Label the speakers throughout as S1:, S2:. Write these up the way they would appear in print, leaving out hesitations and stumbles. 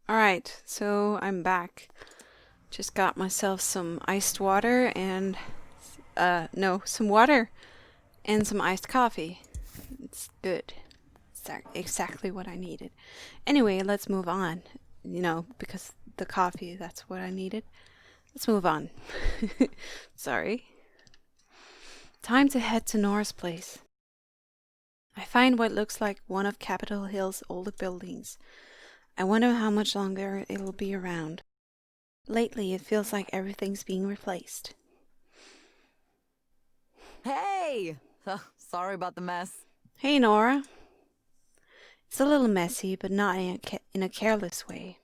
S1: Alright, so I'm back. Just got myself some iced water and, no, some water and some iced coffee. It's good. It's exactly what I needed. Anyway, let's move on. Because the coffee, that's what I needed. Let's move on. Sorry. Time to head to Nora's place. I find what looks like one of Capitol Hill's older buildings. I wonder how much longer it'll be around. Lately, it feels like everything's being replaced.
S2: Hey! Sorry about the mess.
S1: Hey, Nora. It's a little messy, but not in a careless way.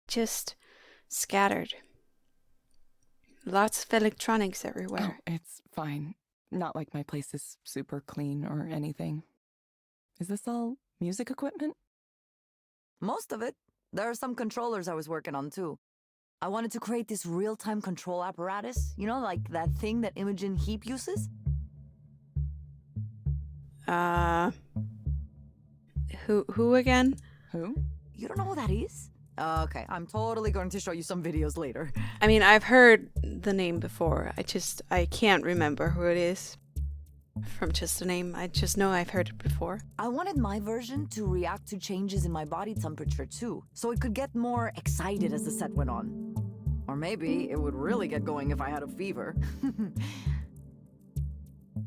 S1: Just scattered. Lots of electronics
S3: Oh,
S1: everywhere.
S3: it's fine. Not like my place is super clean or anything. Is this all music equipment?
S2: Most of it. There are some controllers I was working on too. I wanted to create this real-time control apparatus, like that thing that Imogen Heap uses.
S1: Who again?
S3: Who?
S2: You don't know who that is? Okay, I'm totally going to show you some videos later.
S1: I mean, I've heard the name before. I can't remember who it is from just the name. I just know I've heard it before.
S2: I wanted my version to react to changes in my body temperature too, so it could get more excited as the set went on. Or maybe it would really get going if I had a fever.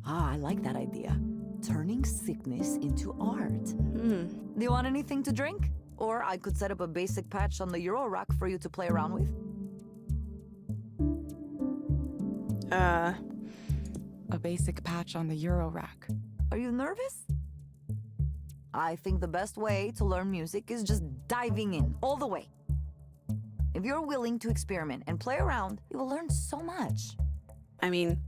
S2: I like that idea. Turning sickness into art. Do you want anything to drink? Or I could set up a basic patch on the Euro rack for you to play around with.
S3: A basic patch on the Euro rack.
S2: Are you nervous? I think the best way to learn music is just diving in, all the way. If you're willing to experiment and play around, you will learn so much.
S1: I mean,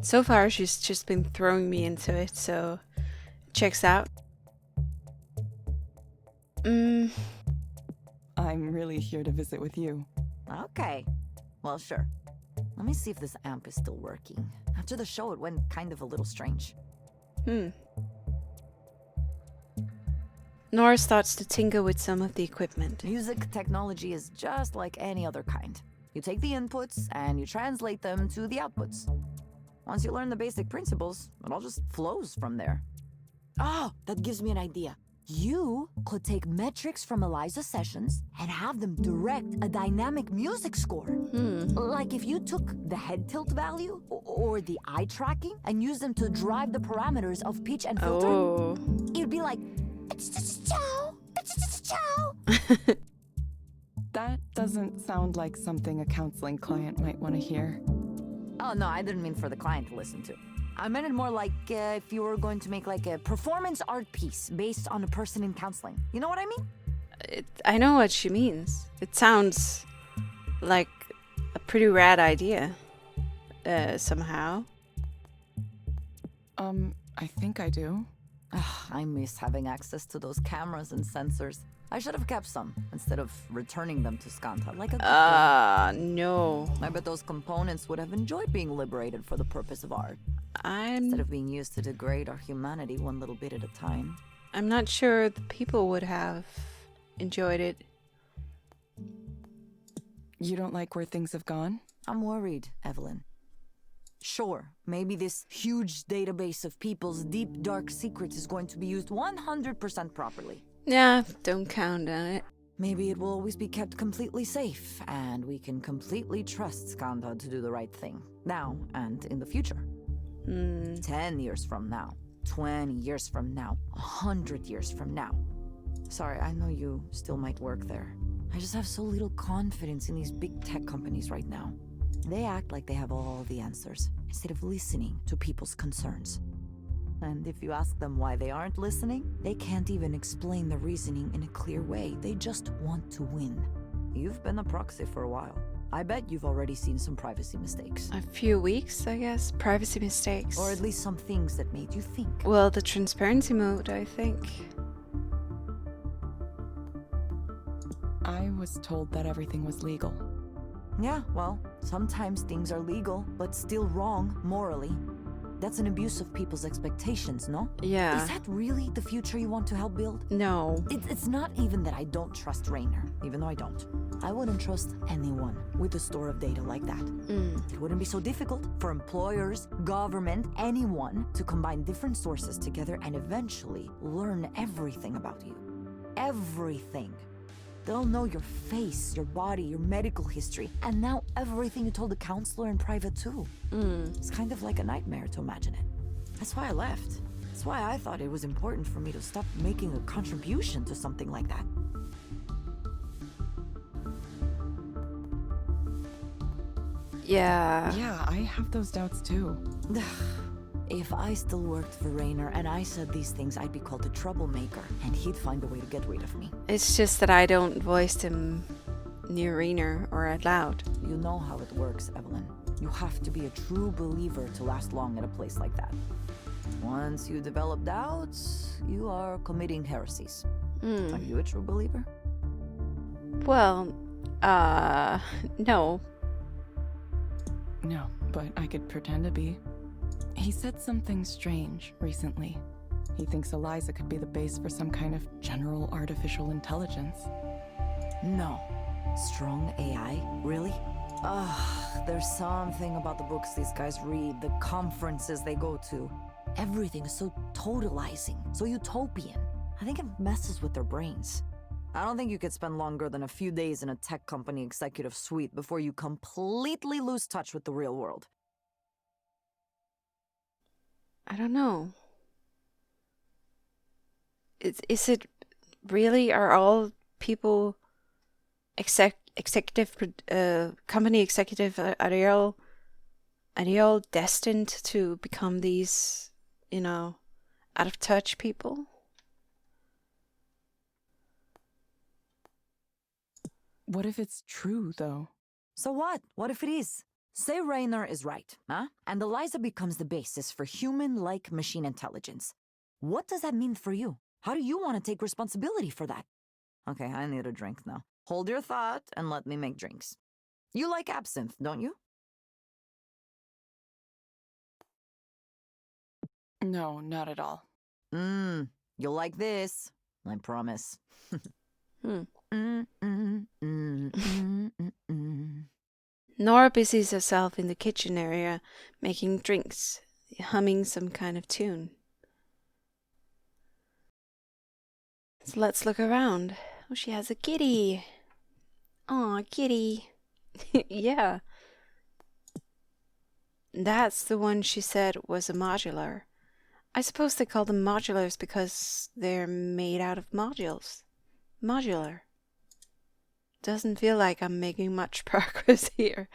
S1: so far she's just been throwing me into it, so checks out.
S3: I'm really here to visit with you.
S2: Okay. Well, sure. Let me see if this amp is still working. After the show, it went kind of a little strange.
S1: Nora starts to tinker with some of the equipment.
S2: Music technology is just like any other kind. You take the inputs and you translate them to the outputs. Once you learn the basic principles, it all just flows from there. Oh, that gives me an idea. You could take metrics from Eliza's sessions and have them direct a dynamic music score. Like if you took the head tilt value or the eye tracking and used them to drive the parameters of pitch and filter,
S1: Oh.
S2: it'd be like, ciao, ciao.
S3: That doesn't sound like something a counseling client might want to hear.
S2: Oh, no, I didn't mean for the client to listen to. I meant it more like if you were going to make like a performance art piece based on a person in counseling. You know what I mean?
S1: I know what she means. It sounds like a pretty rad idea. Somehow.
S3: I think I do.
S2: I miss having access to those cameras and sensors. I should have kept some instead of returning them to Skandha like a good girl.
S1: No.
S2: I bet those components would have enjoyed being liberated for the purpose of art, instead
S1: I'm
S2: of being used to degrade our humanity one little bit at a time.
S1: not sure the people would have enjoyed it.
S3: You don't like where things have gone?
S2: I'm worried, Evelyn. Sure, maybe this huge database of people's deep, dark secrets is going to be used 100% properly.
S1: Yeah, don't count on it.
S2: Maybe it will always be kept completely safe, and we can completely trust Skandha to do the right thing, now and in the future. 10 years from now, 20 years from now, 100 years from now. Sorry, I know you still might work there. I just have so little confidence in these big tech companies right now. They act like they have all the answers, instead of listening to people's concerns. And if you ask them why they aren't listening, they can't even explain the reasoning in a clear way. They just want to win. You've been a proxy for a while. I bet you've already seen some privacy mistakes.
S1: A few weeks, I guess. Privacy mistakes.
S2: Or at least some things that made you think.
S1: Well, the transparency mode, I think.
S3: I was told that everything was legal.
S2: Yeah, well, sometimes things are legal, but still wrong morally. That's an abuse of people's expectations, no?
S1: Yeah.
S2: Is that really the future you want to help build?
S1: No.
S2: It's not even that I don't trust Rainer, even though I don't. I wouldn't trust anyone with a store of data like that. It wouldn't be so difficult for employers, government, anyone to combine different sources together and eventually learn everything about you. Everything. They'll know your face, your body, your medical history, and now everything you told the counselor in private too. It's kind of like a nightmare to imagine it. That's why I left. That's why I thought it was important for me to stop making a contribution to something like that.
S1: Yeah.
S3: Yeah, I have those doubts too.
S2: If I still worked for Rainer and I said these things, I'd be called a troublemaker, and he'd find a way to get rid of me.
S1: It's just that I don't voice him near Rainer or out loud.
S2: You know how it works, Evelyn. You have to be a true believer to last long at a place like that. Once you develop doubts, you are committing heresies. Are you a true believer?
S1: Well, no.
S3: No, but I could pretend to be. He said something strange recently. He thinks Eliza could be the base for some kind of general artificial intelligence.
S2: No. Strong AI? Really? There's something about the books these guys read, the conferences they go to. Everything is so totalizing, so utopian. I think it messes with their brains. I don't think you could spend longer than a few days in a tech company executive suite before you completely lose touch with the real world.
S1: I don't know. Is it really, are all people company executive, are they all destined to become these, out of touch people?
S3: What if it's true, though?
S2: So what? What if it is? Say Rainer is right, huh? And Eliza becomes the basis for human-like machine intelligence. What does that mean for you? How do you want to take responsibility for that? Okay, I need a drink now. Hold your thought and let me make drinks. You like absinthe, don't you?
S3: No, not at all.
S2: You'll like this. I promise.
S1: Nora busies herself in the kitchen area, making drinks, humming some kind of tune. So let's look around. Oh, she has a kitty. Aw, kitty. Yeah. That's the one she said was a modular. I suppose they call them modulars because they're made out of modules. Modular. Doesn't feel like I'm making much progress here.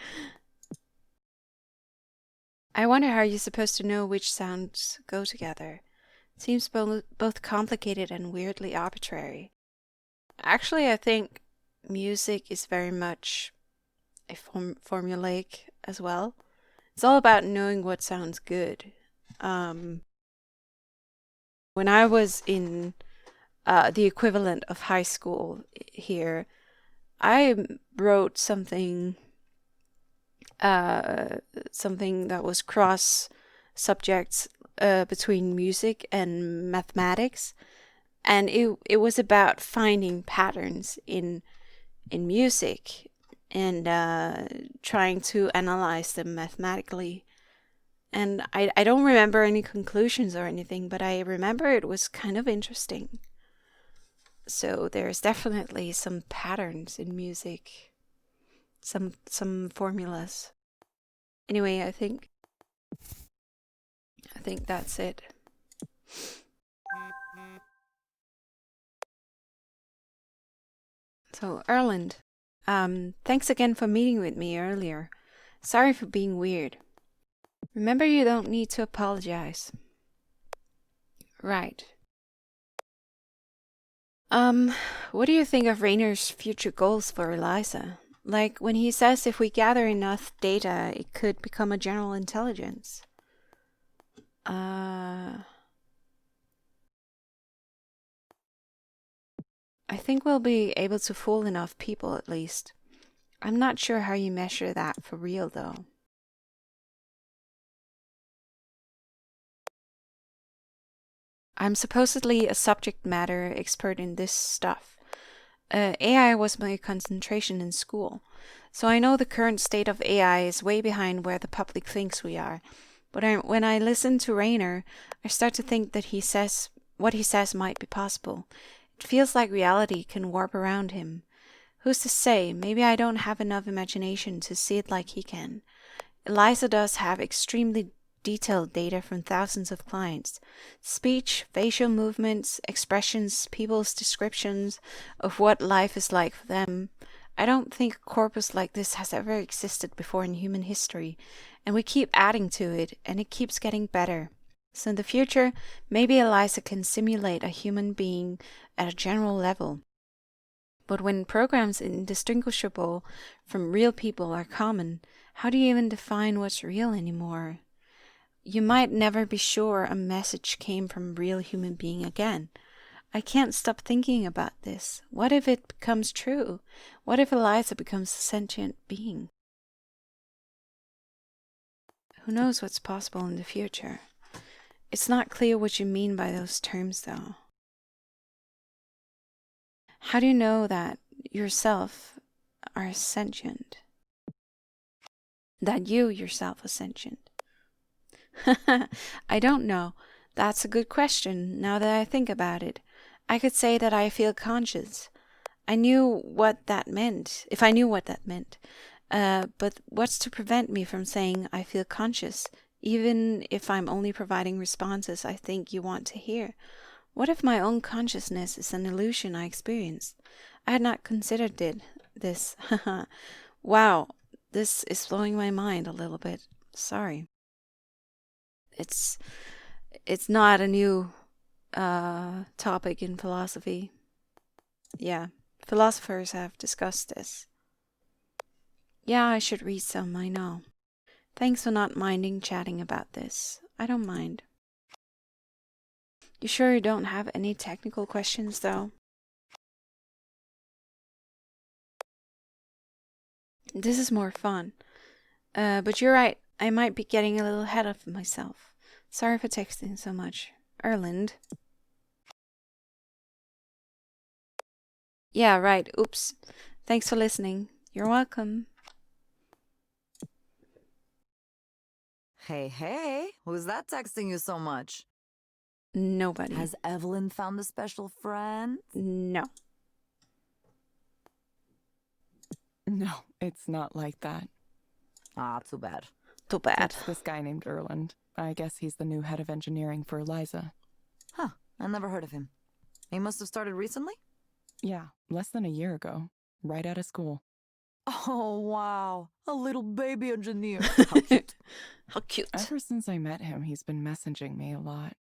S1: I wonder how you're supposed to know which sounds go together. Seems both complicated and weirdly arbitrary. Actually, I think music is very much a formulaic as well. It's all about knowing what sounds good. When I was in the equivalent of high school here, I wrote something that was cross subjects between music and mathematics, and it was about finding patterns in music and trying to analyze them mathematically. And I don't remember any conclusions or anything, but I remember it was kind of interesting. So there's definitely some patterns in music, some formulas. Anyway, I think that's it. So, Erland, thanks again for meeting with me earlier. Sorry for being weird. Remember, you don't need to apologize. Right. What do you think of Rainer's future goals for Eliza? Like when he says if we gather enough data, it could become a general intelligence. I think we'll be able to fool enough people at least. I'm not sure how you measure that for real though. I'm supposedly a subject matter expert in this stuff. AI was my concentration in school, so I know the current state of AI is way behind where the public thinks we are. But when I listen to Rayner, I start to think that what he says might be possible. It feels like reality can warp around him. Who's to say? Maybe I don't have enough imagination to see it like he can. Eliza does have extremely detailed data from thousands of clients. Speech, facial movements, expressions, people's descriptions of what life is like for them. I don't think a corpus like this has ever existed before in human history, and we keep adding to it, and it keeps getting better. So in the future, maybe Eliza can simulate a human being at a general level. But when programs indistinguishable from real people are common, how do you even define what's real anymore? You might never be sure a message came from a real human being again. I can't stop thinking about this. What if it becomes true? What if Eliza becomes a sentient being? Who knows what's possible in the future? It's not clear what you mean by those terms, though. How do you know that yourself are sentient? That you yourself are sentient? I don't know. That's a good question, now that I think about it. I could say that I feel conscious. I knew what that meant, if I knew what that meant. But what's to prevent me from saying I feel conscious, even if I'm only providing responses I think you want to hear? What if my own consciousness is an illusion I experienced? I had not considered this. Wow, this is blowing my mind a little bit. Sorry. It's not a new topic in philosophy. Yeah, philosophers have discussed this. Yeah, I should read some, I know. Thanks for not minding chatting about this. I don't mind. You sure you don't have any technical questions, though? This is more fun. But you're right, I might be getting a little ahead of myself. Sorry for texting so much. Erland. Yeah, right. Oops. Thanks for listening. You're welcome.
S2: Hey, who's that texting you so much?
S1: Nobody.
S2: Has Evelyn found a special friend?
S1: No.
S3: No, it's not like that.
S2: Ah, too bad.
S1: Too bad.
S3: It's this guy named Erland. I guess he's the new head of engineering for Eliza.
S2: Huh, I never heard of him. He must have started recently?
S3: Yeah, less than a year ago. Right out of school.
S2: Oh, wow. A little baby engineer. How cute.
S1: How cute.
S3: Ever since I met him, he's been messaging me a lot.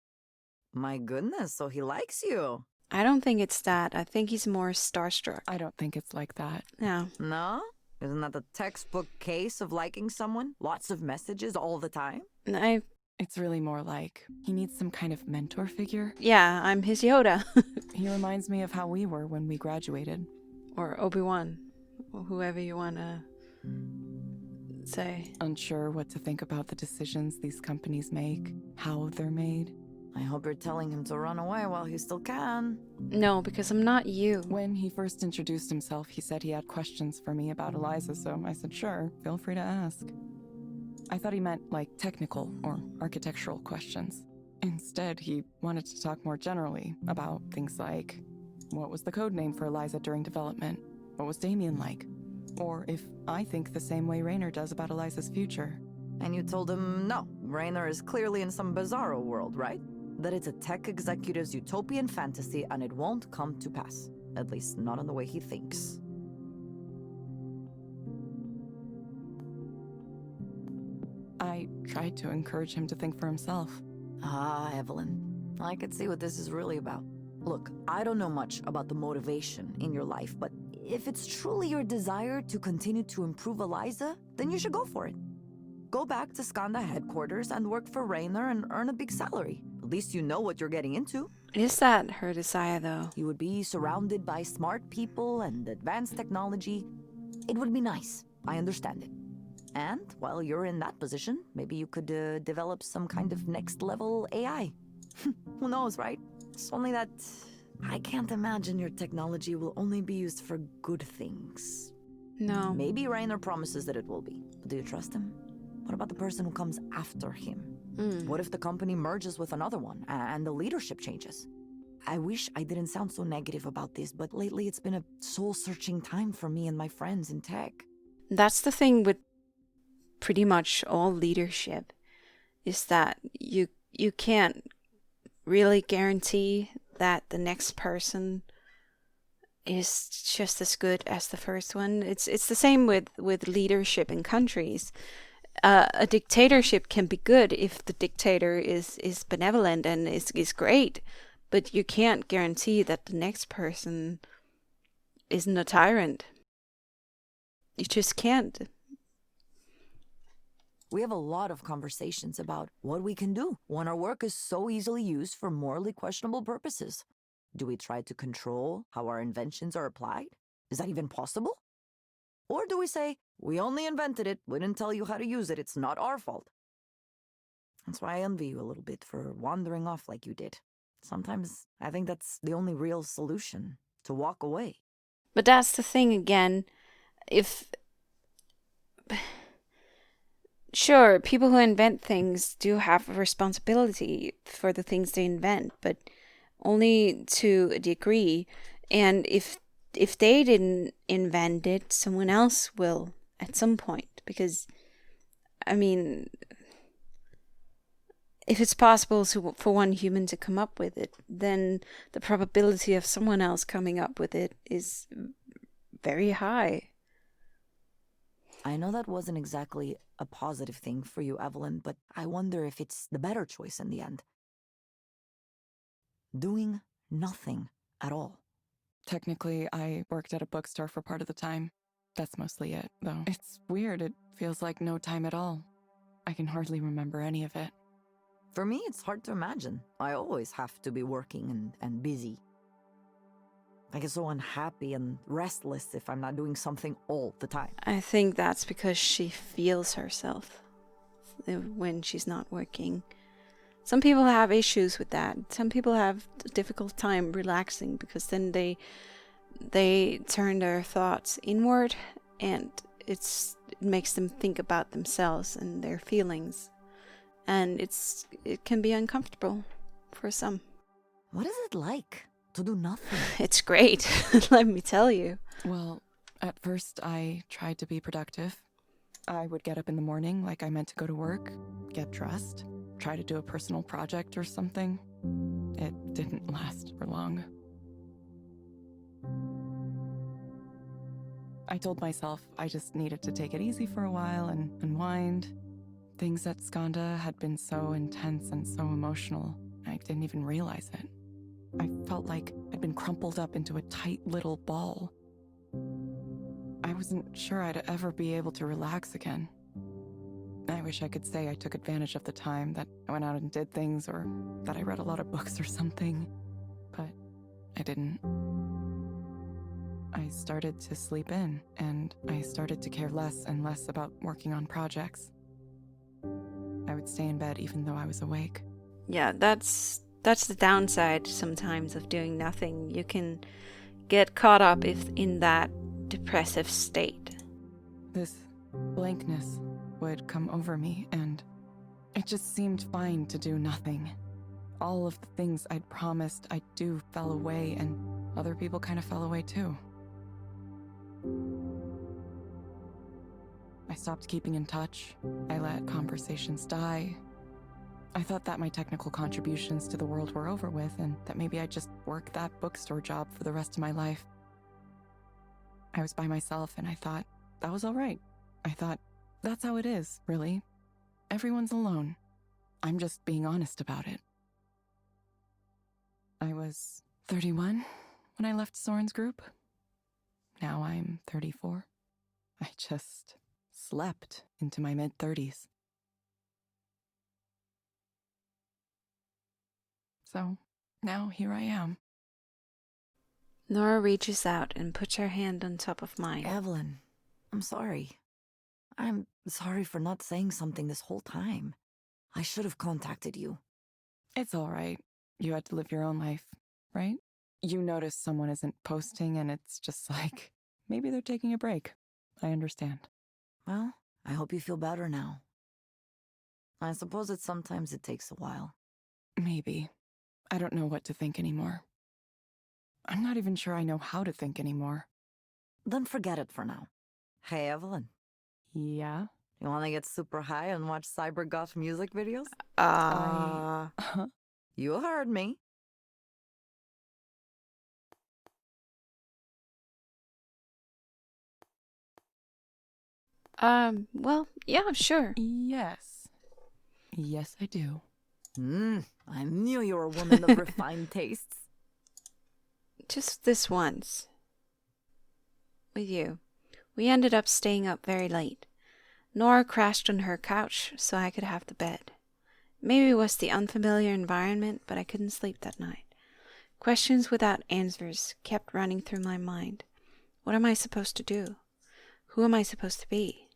S2: My goodness, so he likes you.
S1: I don't think it's that. I think he's more starstruck.
S3: I don't think it's like that.
S1: Yeah.
S2: No? Isn't that the textbook case of liking someone? Lots of messages all the time?
S3: It's really more like he needs some kind of mentor figure.
S1: Yeah, I'm his Yoda.
S3: He reminds me of how we were when we graduated.
S1: Or Obi-Wan. Or whoever you want to say.
S3: Unsure what to think about the decisions these companies make, how they're made.
S2: I hope you're telling him to run away while he still can.
S1: No, because I'm not you.
S3: When he first introduced himself, he said he had questions for me about Eliza, so I said, sure, feel free to ask. I thought he meant, like, technical or architectural questions. Instead, he wanted to talk more generally about things like, what was the code name for Eliza during development? What was Damien like? Or if I think the same way Rayner does about Eliza's future.
S2: And you told him, no, Rayner is clearly in some bizarro world, right? That it's a tech executive's utopian fantasy and it won't come to pass. At least not in the way he thinks.
S3: I tried to encourage him to think for himself.
S2: Ah, Evelyn. I could see what this is really about. Look, I don't know much about the motivation in your life, but if it's truly your desire to continue to improve Eliza, then you should go for it. Go back to Skandha headquarters and work for Rayner and earn a big salary. At least you know what you're getting into.
S1: Is that her desire, though?
S2: You would be surrounded by smart people and advanced technology. It would be nice. I understand it. And while you're in that position, maybe you could develop some kind of next-level AI. Who knows, right? It's only that I can't imagine your technology will only be used for good things.
S1: No.
S2: Maybe Rainer promises that it will be. But do you trust him? What about the person who comes after him? What if the company merges with another one and the leadership changes? I wish I didn't sound so negative about this, but lately it's been a soul-searching time for me and my friends in tech.
S1: That's the thing with pretty much all leadership, is that you can't really guarantee that the next person is just as good as the first one. It's the same with leadership in countries. A dictatorship can be good if the dictator is benevolent and is great, but you can't guarantee that the next person isn't a tyrant. You just can't.
S2: We have a lot of conversations about what we can do when our work is so easily used for morally questionable purposes. Do we try to control how our inventions are applied? Is that even possible? Or do we say, we only invented it, we didn't tell you how to use it, it's not our fault? That's why I envy you a little bit for wandering off like you did. Sometimes I think that's the only real solution, to walk away.
S1: But that's the thing again. Sure, people who invent things do have a responsibility for the things they invent, but only to a degree. And if they didn't invent it, someone else will at some point. Because, I mean, if it's possible for one human to come up with it, then the probability of someone else coming up with it is very high.
S2: I know that wasn't exactly a positive thing for you, Evelyn, but I wonder if it's the better choice in the end. Doing nothing at all.
S3: Technically, I worked at a bookstore for part of the time. That's mostly it, though. It's weird. It feels like no time at all. I can hardly remember any of it.
S2: For me, it's hard to imagine. I always have to be working and busy. I get so unhappy and restless if I'm not doing something all the time.
S1: I think that's because she feels herself when she's not working. Some people have issues with that. Some people have a difficult time relaxing because then they turn their thoughts inward, and it makes them think about themselves and their feelings. And it can be uncomfortable for some.
S2: What is it like to do nothing?
S1: It's great, let me tell you.
S3: Well, at first I tried to be productive. I would get up in the morning like I meant to go to work, get dressed, try to do a personal project or something. It didn't last for long. I told myself I just needed to take it easy for a while and unwind. Things at Skandha had been so intense and so emotional, I didn't even realize it. I felt like I'd been crumpled up into a tight little ball. I wasn't sure I'd ever be able to relax again. I wish I could say I took advantage of the time, that I went out and did things, or that I read a lot of books or something, but I didn't. I started to sleep in, and I started to care less and less about working on projects. I would stay in bed even though I was awake.
S1: Yeah, that's the downside sometimes of doing nothing. You can get caught up in that depressive state.
S3: This blankness would come over me, and it just seemed fine to do nothing. All of the things I'd promised I'd do fell away, and other people kind of fell away too. I stopped keeping in touch. I let conversations die. I thought that my technical contributions to the world were over with, and that maybe I'd just work that bookstore job for the rest of my life. I was by myself, and I thought that was all right. I thought, that's how it is, really. Everyone's alone. I'm just being honest about it. I was 31 when I left Soren's group. Now I'm 34. I just slept into my mid-30s. So now here I am.
S1: Nora reaches out and puts her hand on top of mine.
S2: Evelyn, I'm sorry. I'm sorry for not saying something this whole time. I should have contacted you.
S3: It's all right. You had to live your own life, right? You notice someone isn't posting and it's just like, maybe they're taking a break. I understand.
S2: Well, I hope you feel better now. I suppose that sometimes it takes a while.
S3: Maybe. I don't know what to think anymore. I'm not even sure I know how to think anymore.
S2: Then forget it for now. Hey, Evelyn.
S3: Yeah?
S2: You want to get super high and watch cybergoth music videos? You heard me.
S1: Well, yeah, sure.
S3: Yes. Yes, I do.
S2: I knew you were a woman of refined tastes.
S1: Just this once. With you. We ended up staying up very late. Nora crashed on her couch so I could have the bed. Maybe it was the unfamiliar environment, but I couldn't sleep that night. Questions without answers kept running through my mind. What am I supposed to do? Who am I supposed to be?